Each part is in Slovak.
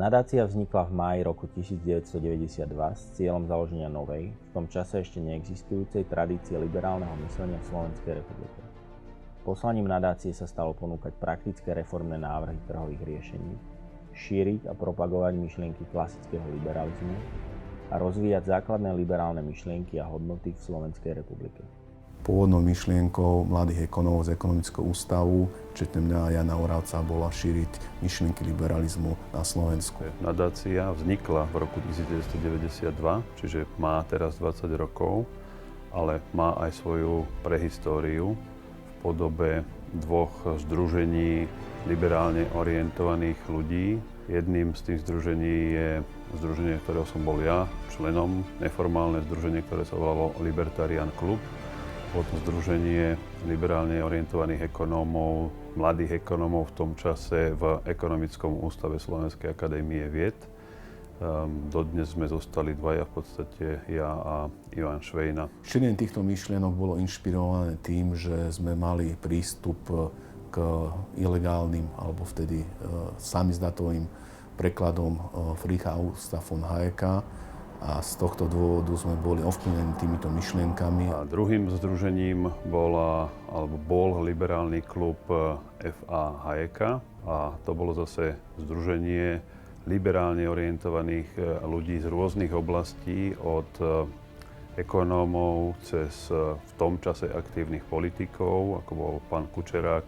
Nadácia vznikla v máji roku 1992 s cieľom založenia novej, v tom čase ešte neexistujúcej tradície liberálneho myslenia v Slovenskej republike. Poslaním nadácie sa stalo ponúkať praktické reformné návrhy trhových riešení, šíriť a propagovať myšlienky klasického liberalizmu a rozvíjať základné liberálne myšlienky a hodnoty v Slovenskej republike. Pôvodnou myšlienkou mladých ekonómov z Ekonomického ústavu, včetne mňa Jana Oravca, bola šíriť myšlienky liberalizmu na Slovensku. Nadácia vznikla v roku 1992, čiže má teraz 20 rokov, ale má aj svoju prehistóriu v podobe dvoch združení liberálne orientovaných ľudí. Jedným z tých združení je združenie, ktorého som bol ja členom, neformálne združenie, ktoré sa volalo Libertarian Club. Bolo to združenie liberálne orientovaných ekonómov, mladých ekonómov v tom čase v Ekonomickom ústave Slovenskej akadémie vied. Dodnes sme zostali dvaja, v podstate ja a Ivan Švejna. Šírenie týchto myšlienok bolo inšpirované tým, že sme mali prístup k ilegálnym alebo vtedy samizdatovým prekladom Friedricha Augusta von Hayeka. A z tohto dôvodu sme boli ovplyvnení týmito myšlienkami. A druhým združením bol liberálny klub F.A. Hayeka. A to bolo zase združenie liberálne orientovaných ľudí z rôznych oblastí, od ekonómov cez v tom čase aktívnych politikov, ako bol pán Kučerák,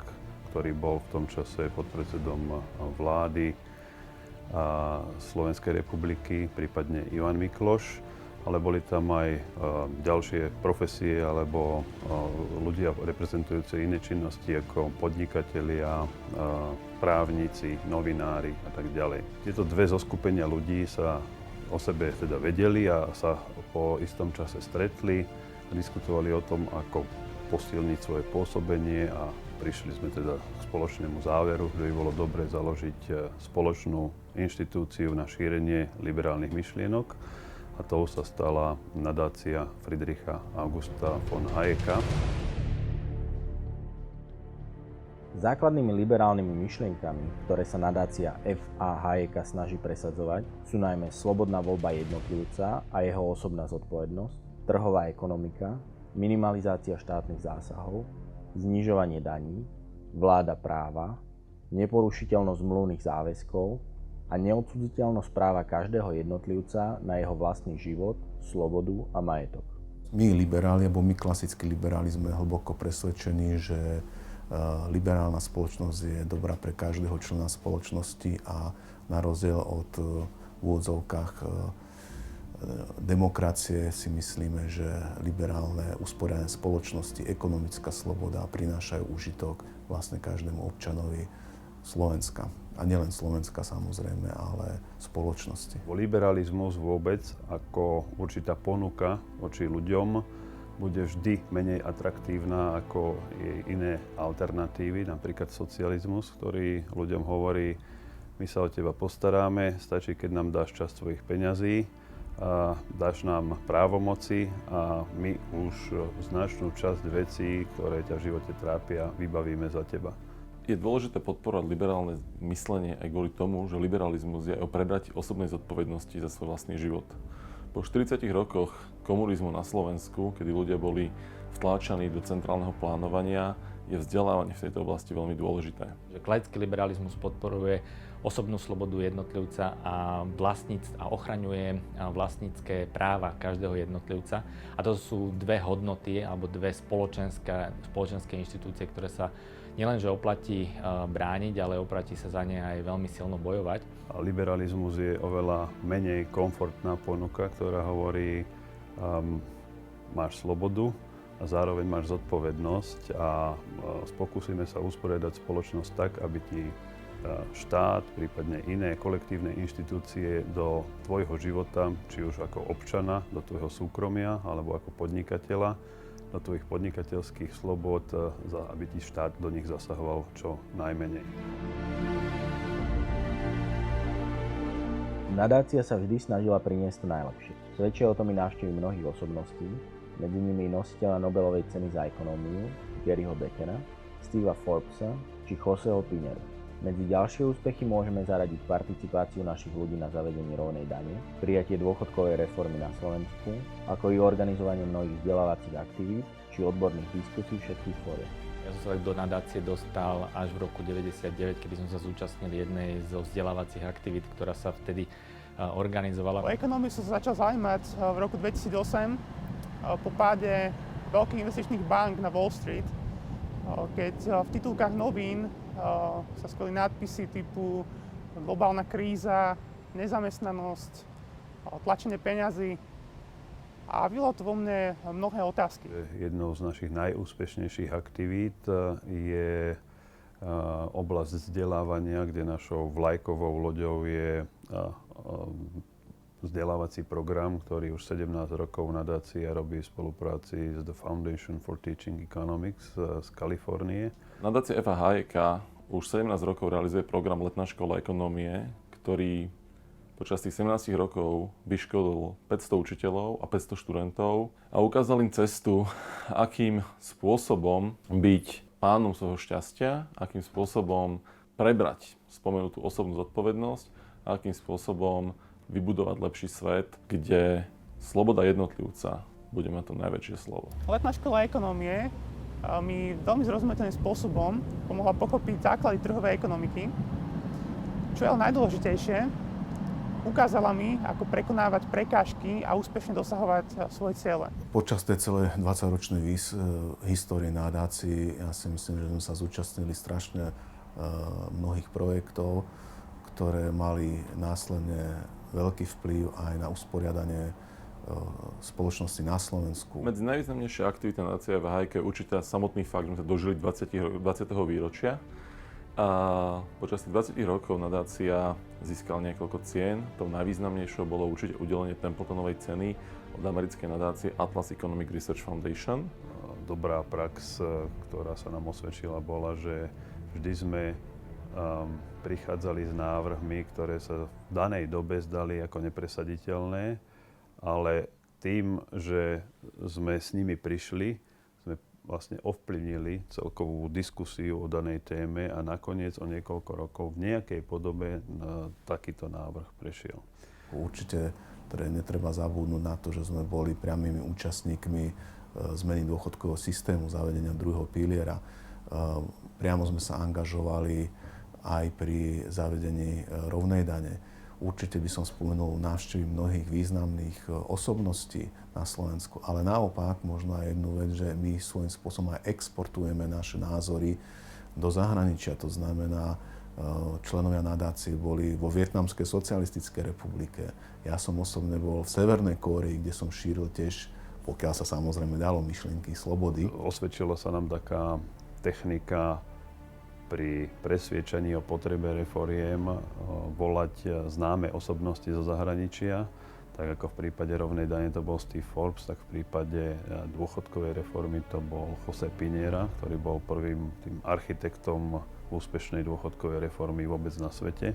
ktorý bol v tom čase podpredsedom vlády a Slovenskej republiky, prípadne Ivan Mikloš, ale boli tam aj ďalšie profesie alebo ľudia reprezentujúce iné činnosti ako podnikatelia, právnici, novinári a tak ďalej. Tieto dve zoskupenia ľudí sa o sebe teda vedeli a sa po istom čase stretli a diskutovali o tom, ako posilniť svoje pôsobenie a prišli sme teda k spoločnému záveru, že by bolo dobre založiť spoločnú inštitúciu na šírenie liberálnych myšlienok a tou sa stala nadácia Friedricha Augusta von Hayeka. Základnými liberálnymi myšlienkami, ktoré sa nadácia F.A. Hayeka snaží presadzovať, sú najmä slobodná voľba jednotlivca a jeho osobná zodpovednosť, trhová ekonomika, minimalizácia štátnych zásahov, znižovanie daní, vláda práva, neporušiteľnosť zmluvných záväzkov a neodcudziteľnosť práva každého jednotlivca na jeho vlastný život, slobodu a majetok. My liberáli, alebo my klasickí liberáli sme hlboko presvedčení, že liberálna spoločnosť je dobrá pre každého člena spoločnosti a na rozdiel od v úvodzovkách demokracie si myslíme, že liberálne usporiadané spoločnosti, ekonomická sloboda prinášajú užitok vlastne každému občanovi Slovenska. A nielen Slovenska samozrejme, ale spoločnosti. Liberalizmus vôbec ako určitá ponuka voči ľuďom bude vždy menej atraktívna ako jej iné alternatívy, napríklad socializmus, ktorý ľuďom hovorí, my sa o teba postaráme, stačí, keď nám dáš časť svojich peňazí, a dáš nám právomoci a my už značnú časť vecí, ktoré ťa v živote trápia, vybavíme za teba. Je dôležité podporovať liberálne myslenie aj kvôli tomu, že liberalizmus je o prebratí osobnej zodpovednosti za svoj vlastný život. Po 40 rokoch komunizmu na Slovensku, kedy ľudia boli vtláčaní do centrálneho plánovania, je vzdelávanie v tejto oblasti veľmi dôležité. Klasický liberalizmus podporuje osobnú slobodu jednotlivca a ochraňuje vlastnícke práva každého jednotlivca. A to sú dve hodnoty alebo dve spoločenské inštitúcie, ktoré sa nielenže oplatí brániť, ale oplatí sa za ne aj veľmi silno bojovať. A liberalizmus je oveľa menej komfortná ponuka, ktorá hovorí, máš slobodu a zároveň máš zodpovednosť a pokúsime sa usporiadať spoločnosť tak, aby ti štát, prípadne iné kolektívne inštitúcie do tvojho života, či už ako občana, do tvojho súkromia, alebo ako podnikateľa, do tvojich podnikateľských slobod, aby ti štát do nich zasahoval čo najmenej. Nadácia sa vždy snažila priniesť to najlepšie. Svedčia o tom i návštevy mnohých osobností, medzi nimi nositeľa Nobelovej ceny za ekonómiu, Garyho Beckera, Steva Forbesa či Joseho Pineru. Medzi ďalšie úspechy môžeme zaradiť participáciu našich ľudí na zavedení rovnej dane, prijatie dôchodkovej reformy na Slovensku, ako i organizovanie mnohých vzdelávacích aktivít či odborných diskusí všetkých fóriem. Ja som sa do nadácie dostal až v roku 1999, kedy som sa zúčastnil jednej zo vzdelávacích aktivít, ktorá sa vtedy organizovala. O ekonómiu som sa začal zaujímať v roku 2008 po páde veľkých investičných bank na Wall Street, keď v titulkách novín sa skoli nadpisy typu globálna kríza, nezamestnanosť, tlačenie peňazí a vyvolalo to vo mne mnohé otázky. Jednou z našich najúspešnejších aktivít je oblasť vzdelávania, kde našou vlajkovou loďou je vzdelávací program, ktorý už 17 rokov nadácia robí v spolupráci s The Foundation for Teaching Economics z Kalifornie. Nadácia FH už 17 rokov realizuje program Letná škola ekonómie, ktorý počas tých 17 rokov vyškolil 500 učiteľov a 500 študentov a ukázal im cestu, akým spôsobom byť pánom svojho šťastia, akým spôsobom prebrať spomenutú osobnú zodpovednosť a akým spôsobom vybudovať lepší svet, kde sloboda jednotlivca bude mať to najväčšie slovo. Letná škola ekonómie mi veľmi zrozumiteľným spôsobom pomohla pochopiť základy trhovej ekonomiky. Čo je ale najdôležitejšie, ukázala mi, ako prekonávať prekážky a úspešne dosahovať svoje ciele. Počas tej celej 20-ročnej histórie nadácií, ja si myslím, že sme sa zúčastnili strašne mnohých projektov, ktoré mali následne veľký vplyv aj na usporiadanie spoločnosti na Slovensku. Medzi najvýznamnejšie aktivity nadácie FH je určite samotný fakt, že sme sa dožili 20. výročia. A počas tých 20 rokov nadácia získala niekoľko cien. Tou najvýznamnejšou bolo určite udelenie Templetonovej ceny od americkej nadácie Atlas Economic Research Foundation. Dobrá prax, ktorá sa nám osvedčila, bola, že vždy sme prichádzali s návrhmi, ktoré sa v danej dobe zdali ako nepresaditeľné, ale tým, že sme s nimi prišli, sme vlastne ovplyvnili celkovú diskusiu o danej téme a nakoniec o niekoľko rokov v nejakej podobe takýto návrh prešiel. Určite netreba zabudnúť na to, že sme boli priamými účastníkmi zmeny dôchodkového systému, zavedenia druhého piliera. Priamo sme sa angažovali aj pri zavedení rovnej dane. Určite by som spomenul návštevy mnohých významných osobností na Slovensku, ale naopak možno aj jednu vec, že my svojím spôsobom aj exportujeme naše názory do zahraničia. To znamená, členovia nadácie boli vo Vietnamskej socialistickej republike. Ja som osobne bol v Severnej Kórei, kde som šíril tiež, pokiaľ sa samozrejme dalo, myšlienky slobody. Osvedčila sa nám taká technika pri presviedčaní o potrebe reforiem volať známe osobnosti zo zahraničia. Tak ako v prípade rovnej dane to bol Steve Forbes, tak v prípade dôchodkovej reformy to bol José Piñera, ktorý bol prvým tým architektom úspešnej dôchodkovej reformy vôbec na svete.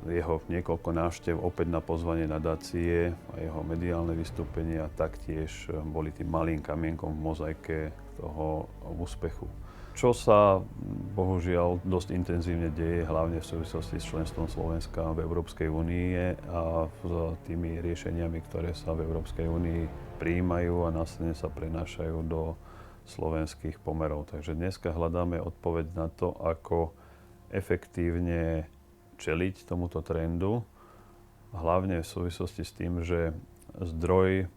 Jeho niekoľko návštev opäť na pozvanie nadácie a jeho mediálne vystúpenia taktiež boli tým malým kamienkom v mozaike toho úspechu. Čo sa bohužiaľ dosť intenzívne deje, hlavne v súvislosti s členstvom Slovenska v Európskej únii a s tými riešeniami, ktoré sa v Európskej únii prijímajú a následne sa prenášajú do slovenských pomerov. Takže dneska hľadáme odpoveď na to, ako efektívne čeliť tomuto trendu, hlavne v súvislosti s tým, že zdroj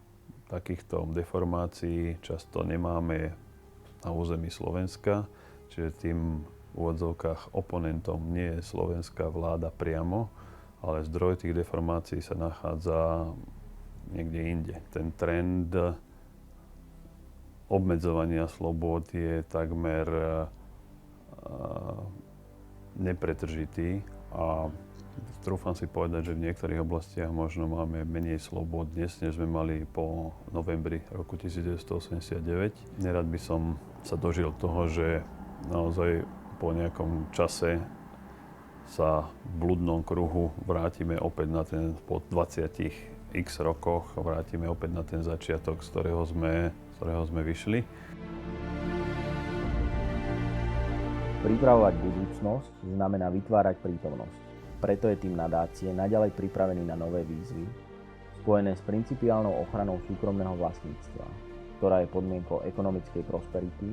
takýchto deformácií často nemáme na území Slovenska, čiže tým v úvodzovkách oponentom nie je slovenská vláda priamo, ale zdroj tých deformácií sa nachádza niekde inde. Ten trend obmedzovania slobôd je takmer nepretržitý a trúfam si povedať, že v niektorých oblastiach možno máme menej slobôd dnes, než sme mali po novembri roku 1989. Nerad by som sa dožil toho, že naozaj po nejakom čase sa v bludnom kruhu vrátime opäť na ten, po 20x rokoch, vrátime opäť na ten začiatok, z ktorého sme vyšli. Pripravovať budúcnosť znamená vytvárať prítomnosť. Preto je tým nadácie naďalej pripravený na nové výzvy, spojené s principiálnou ochranou súkromného vlastníctva, ktorá je podmienkou ekonomickej prosperity,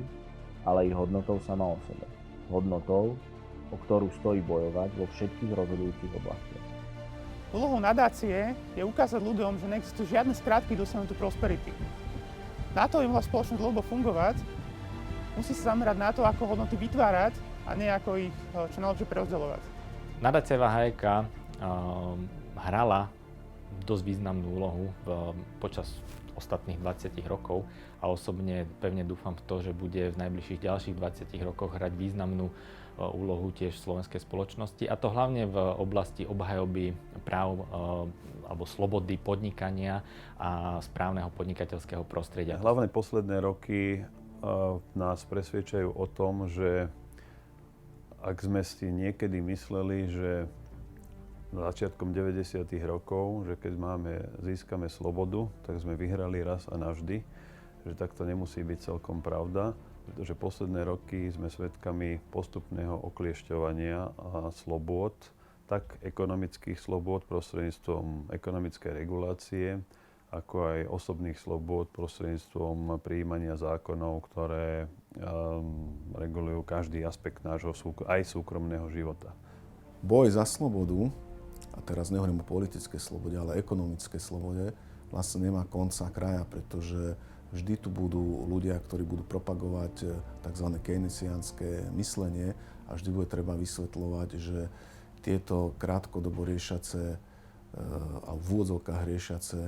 ale i hodnotou sama o sebe. Hodnotou, o ktorú stojí bojovať vo všetkých rozhodujúcich oblastiach. Úlohou nadácie je ukázať ľuďom, že neexistujú žiadne skratky dosiahnutiu prosperity. Na to, aby mohla spoločnosť dlhodobo fungovať, musí sa zamerať na to, ako hodnoty vytvárať a nie ako ich čo najlepšie prerozdeľovať. Nadácia HJK hrala dosť významnú úlohu počas ostatných 20 rokov a osobne pevne dúfam v to, že bude v najbližších ďalších 20 rokoch hrať významnú úlohu tiež v slovenskej spoločnosti, a to hlavne v oblasti obhajoby práv alebo slobody podnikania a správneho podnikateľského prostredia. Hlavne posledné roky nás presvedčajú o tom, že ak sme si niekedy mysleli, že začiatkom 90. rokov, že keď získame slobodu, tak sme vyhrali raz a navždy, že tak to nemusí byť celkom pravda, pretože posledné roky sme svedkami postupného okliešťovania a slobôd, tak ekonomických slobôd prostredníctvom ekonomickej regulácie, ako aj osobných slobôd prostredníctvom prijímania zákonov, ktoré regulujú každý aspekt nášho aj súkromného života. Boj za slobodu, a teraz nehovorím o politickej slobode, ale ekonomickej slobode, vlastne nemá konca kraja, pretože vždy tu budú ľudia, ktorí budú propagovať tzv. Keynesiánske myslenie a vždy bude treba vysvetľovať, že tieto krátkodobo riešiace a v úvodzovkách riešiace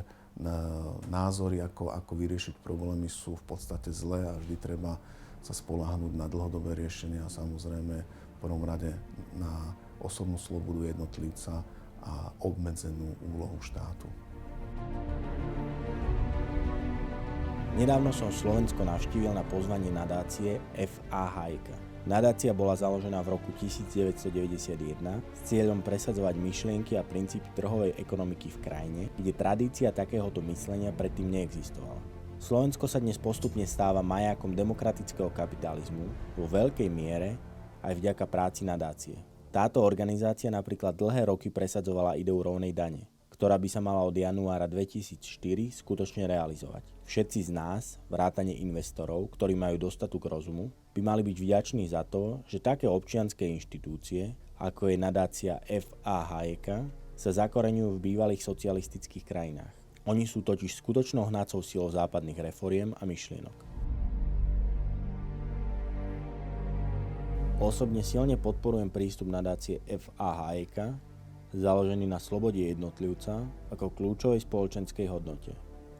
názory, ako vyriešiť problémy, sú v podstate zlé a vždy treba sa spoľahnúť na dlhodobé riešenie a samozrejme v prvom rade na osobnú slobodu jednotlivca a obmedzenú úlohu štátu. Nedávno som Slovensko navštívil na pozvanie nadácie FAHJK. Nadácia bola založená v roku 1991 s cieľom presadzovať myšlienky a princípy trhovej ekonomiky v krajine, kde tradícia takéhoto myslenia predtým neexistovala. Slovensko sa dnes postupne stáva majákom demokratického kapitalizmu vo veľkej miere aj vďaka práci nadácie. Táto organizácia napríklad dlhé roky presadzovala ideu rovnej dane, ktorá by sa mala od januára 2004 skutočne realizovať. Všetci z nás, vrátane investorov, ktorí majú dostatok rozumu, by mali byť vďační za to, že také občianske inštitúcie, ako je nadácia FAHJK, sa zakoreňujú v bývalých socialistických krajinách. Oni sú totiž skutočnou hnacou silou západných reforiem a myšlienok. Osobne silne podporujem prístup nadácie FAHJK, založený na slobode jednotlivca ako kľúčovej spoločenskej hodnote.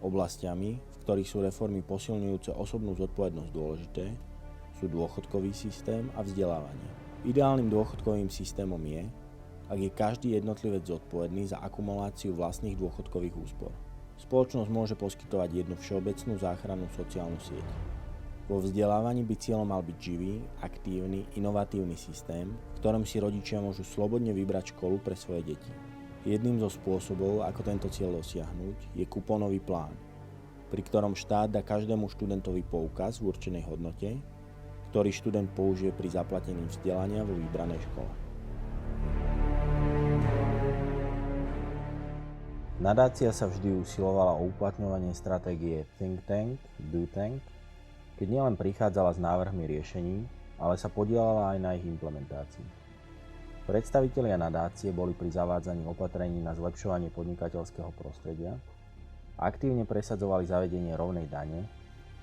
Oblastiami, v ktorých sú reformy posilňujúce osobnú zodpovednosť dôležité, sú dôchodkový systém a vzdelávanie. Ideálnym dôchodkovým systémom je, ak je každý jednotlivec zodpovedný za akumuláciu vlastných dôchodkových úspor. Spoločnosť môže poskytovať jednu všeobecnú záchrannú sociálnu sieť. Vo vzdelávaní by cieľom mal byť živý, aktívny, inovatívny systém, v ktorom si rodičia môžu slobodne vybrať školu pre svoje deti. Jedným zo spôsobov, ako tento cieľ dosiahnuť, je kupónový plán, pri ktorom štát dá každému študentovi poukaz v určenej hodnote, ktorý študent použije pri zaplatení vzdelania vo vybranej škole. Nadácia sa vždy usilovala o uplatňovanie stratégie Think Tank, Do Tank, keď nielen prichádzala s návrhmi riešení, ale sa podieľala aj na ich implementácii. Predstavitelia nadácie boli pri zavádzaní opatrení na zlepšovanie podnikateľského prostredia, aktívne presadzovali zavedenie rovnej dane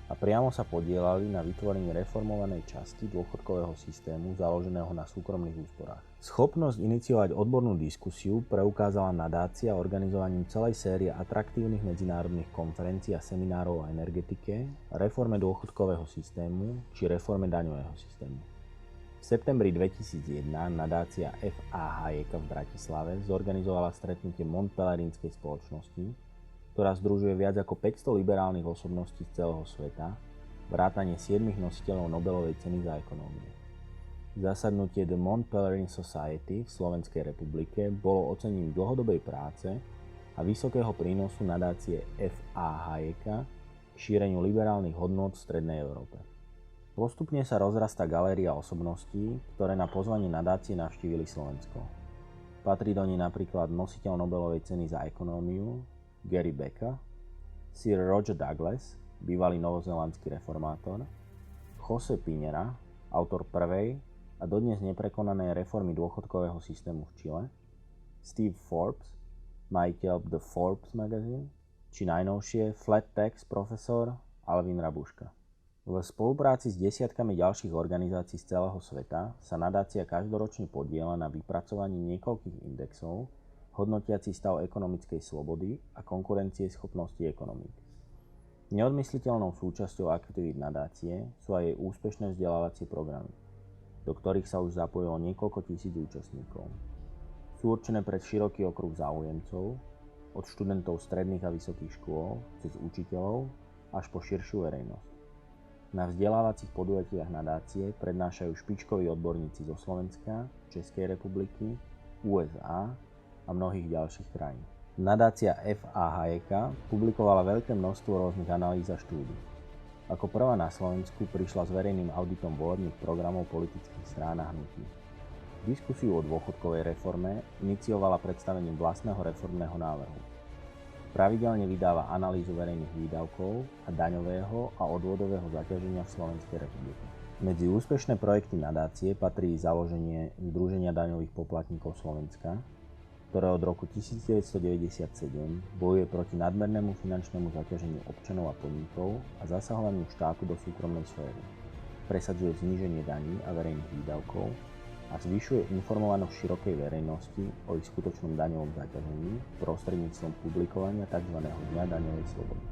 a priamo sa podieľali na vytvorení reformovanej časti dôchodkového systému založeného na súkromných úsporách. Schopnosť iniciovať odbornú diskusiu preukázala nadácia organizovaním celej série atraktívnych medzinárodných konferencií a seminárov o energetike, reforme dôchodkového systému či reforme daňového systému. V septembri 2001 nadácia FAHJK v Bratislave zorganizovala stretnutie Montpellierskej spoločnosti, ktorá združuje viac ako 500 liberálnych osobností z celého sveta, vrátane 7 nositeľov Nobelovej ceny za ekonómiu. Zasadnutie The Montpellier Society v Slovenskej republike bolo ocenením dlhodobej práce a vysokého prínosu nadácie FAHJK k šíreniu liberálnych hodnôt v Strednej Európe. Postupne sa rozrastá galéria osobností, ktoré na pozvanie nadácie navštívili Slovensko. Patrí do nej napríklad nositeľ Nobelovej ceny za ekonómiu Gary Becker, Sir Roger Douglas, bývalý novozélandský reformátor, José Piñera, autor prvej a dodnes neprekonanej reformy dôchodkového systému v Čile, Steve Forbes, majiteľ The Forbes magazine, či najnovšie flat tax profesor Alvin Rabuška. V spolupráci s desiatkami ďalších organizácií z celého sveta sa nadácia každoročne podieľa na vypracovaní niekoľkých indexov hodnotiacich stav ekonomickej slobody a konkurencieschopnosti ekonomík. Neodmysliteľnou súčasťou aktivít nadácie sú aj jej úspešné vzdelávacie programy, do ktorých sa už zapojilo niekoľko tisíc účastníkov. Sú určené pre široký okruh záujemcov, od študentov stredných a vysokých škôl, cez učiteľov až po širšiu verejnosť. Na vzdelávacích podujatiach nadácie prednášajú špičkoví odborníci zo Slovenska, Českej republiky, USA a mnohých ďalších krajín. Nadácia FAHEK publikovala veľké množstvo rôznych analýz a štúdií. Ako prvá na Slovensku prišla s verejným auditom volebných programov politických strán a hnutí. Diskusiu o dôchodkovej reforme iniciovala predstavením vlastného reformného návrhu. Pravidelne vydáva analýzu verejných výdavkov a daňového a odvodového zaťaženia v Slovenskej republike. Medzi úspešné projekty nadácie patrí založenie Združenia daňových poplatníkov Slovenska, ktoré od roku 1997 bojuje proti nadmernému finančnému zaťaženiu občanov a podnikov a zasahovaniu štátu do súkromnej sféry. Presadzuje zníženie daní a verejných výdavkov a zvyšuje informovanosť širokej verejnosti o ich skutočnom daňovom zaťažení prostredníctvom publikovania tzv. Dňa daňovej slobody.